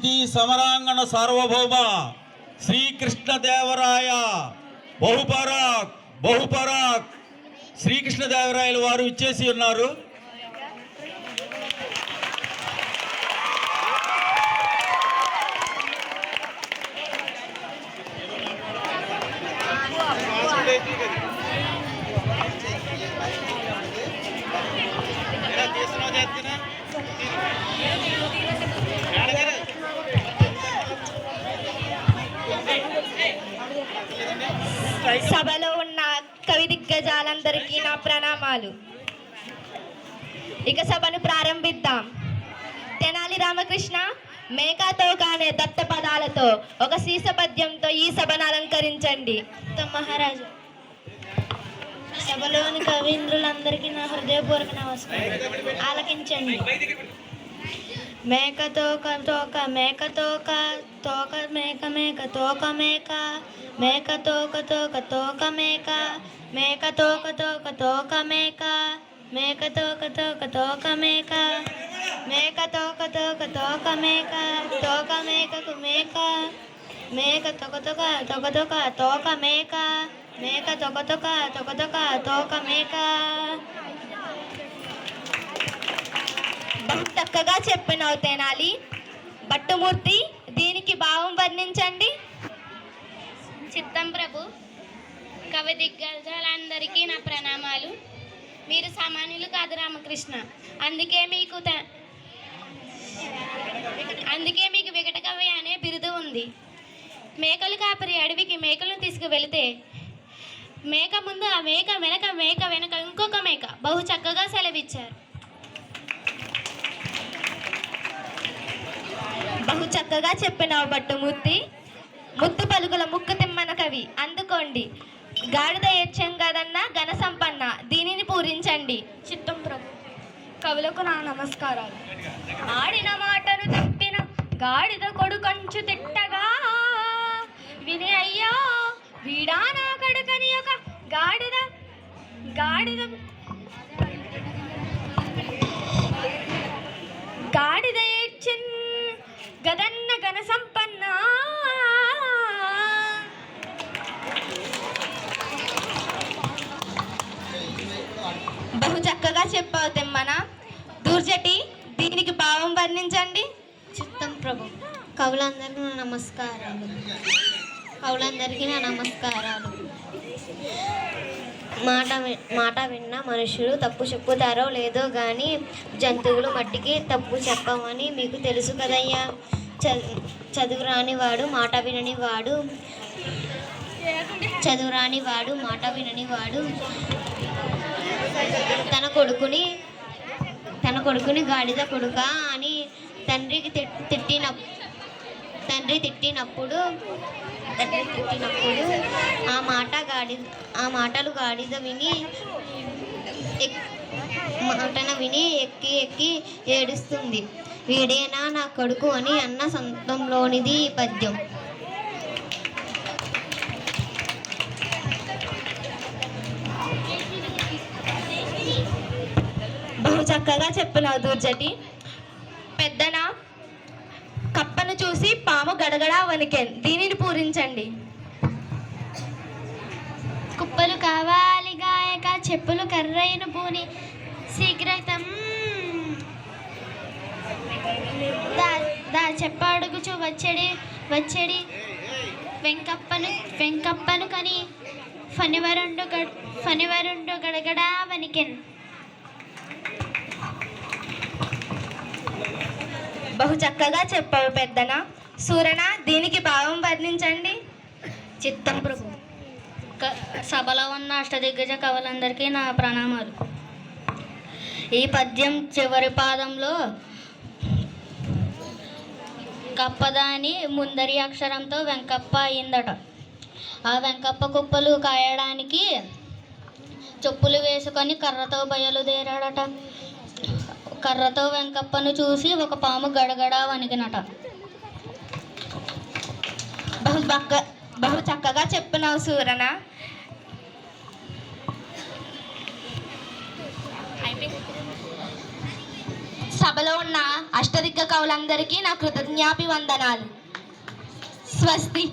అతిథి సమరాంగణ సార్వభౌమ శ్రీకృష్ణదేవరాయ బహుపరాక్ బహుపరాక్ శ్రీకృష్ణదేవరాయల వారు ఇచ్చేసి ఉన్నారు. సభలో ఉన్న కవి దిగ్గజాలందరికీ నా ప్రణామాలు. ఇక సభను ప్రారంభిద్దాం. తెనాలి రామకృష్ణ మేకాతో కానే దత్త పదాలతో ఒక సీస పద్యంతో ఈ సభను అలంకరించండి. మహారాజు, సభలోని కవీంద్రులందరికీ నా హృదయపూర్వక నమస్కారం. ఆలకించండి. మేక తోక తోక మేక తోక తోక మేక మేక తోక మేక మేక తోక తోక తోక మేక మేక తోక తోక తోక మేక మేక తోక తోక తోక మేక మేక తోక తోక తోక మేక తోక మేకకు మేక మేక తొక తొక తొక తొక తోక మేక మేక తొక తొక తొక తొక తోక మేక. బహు చక్కగా చెప్పినావు తెనాలి. భట్టుమూర్తి, దీనికి భావం వర్ణించండి. చిత్తం ప్రభు, కవి దిగ్గజాలందరికీ నా ప్రణామాలు. మీరు సామాన్యులు కాదు రామకృష్ణ, అందుకే మీకు వికట కవి అనే బిరుదు ఉంది. మేకలు కాపరి అడవికి మేకలను తీసుకువెళితే మేక ముందు ఆ మేక వెనక మేక వెనక ఇంకొక మేక బహు చక్కగా సెలవిచ్చారు. బహు చక్కగా చెప్పినావు భట్టుమూర్తి. ముత్తు పలుకుల ముక్కు తిమ్మన కవి, అందుకోండి. గాడిద యచ్చం కదన్న ఘన సంపన్న, దీనిని పూరించండి. చిత్తం ప్రభు, కవులకు నా నమస్కారాలు. ఆడిన మాటను తప్పిన గాడిద కొడుకంచు తిట్టగా విని అయ్యా వీడా నా కడుకని ఒక గాడిద గాడిద గాడిద ఏడ్చిన్ గదన్న ఘన సంపన్న. బహు చక్కగా చెప్పావు తెమ్మన. దూర్జటి, దీనికి భావం వర్ణించండి. చిత్తం ప్రభు, కవులందరికీ నా నమస్కారాలు. కవులందరికీ నా నమస్కారాలు. మాట విన్న మనుషులు తప్పు చెప్పుతారో లేదో కానీ జంతువులు మట్టికి తప్పు చెప్పమని మీకు తెలుసు కదయ్యా. చదువు రానివాడు మాట విననివాడు మాట విననివాడు తన కొడుకుని గాడిద కొడుక అని తండ్రి తిట్టినప్పుడు ఆ మాటలు గాడిద విని ఎక్కి ఎక్కి ఏడుస్తుంది. వీడేనా నా కొడుకు అని అన్న సొంతంలోనిది ఈ పద్యం. బహు చక్కగా చెప్పినావు దూర్జటి. పెద్దన, కప్పను చూసి పాము గడగడా వణికెన్, దీనిని పూరించండి. కుప్పలు కావాలి గాయక చెప్పులు కర్రైన పూని శీఘ్రతం చెప్పడుగుచు వచ్చడి వెంకప్పను కని ఫనివరుండు గడగడా వణికెన్. బహు చక్కగా చెప్పావు పెద్దన. సూరణ, దీనికి భావం వర్ణించండి. చిత్తం ప్రభు, సభలో ఉన్న అష్టదిగ్గజ కవులందరికీ నా ప్రణామాలు. ఈ పద్యం చివరి పాదంలో కప్పదాని ముందరి అక్షరంతో వెంకప్ప అయిందట. ఆ వెంకప్ప కుప్పలు కాయడానికి చెప్పులు వేసుకొని కర్రతో బయలుదేరాడట. కర్రతో వెంకప్పను చూసి ఒక పాము గడగడా వణికినట. బహు చక్కగా చెప్పినావు సూరణ. సభలో ఉన్న అష్టదిగ్గ కవులందరికీ నా కృతజ్ఞాభివందనాలు. స్వస్తి.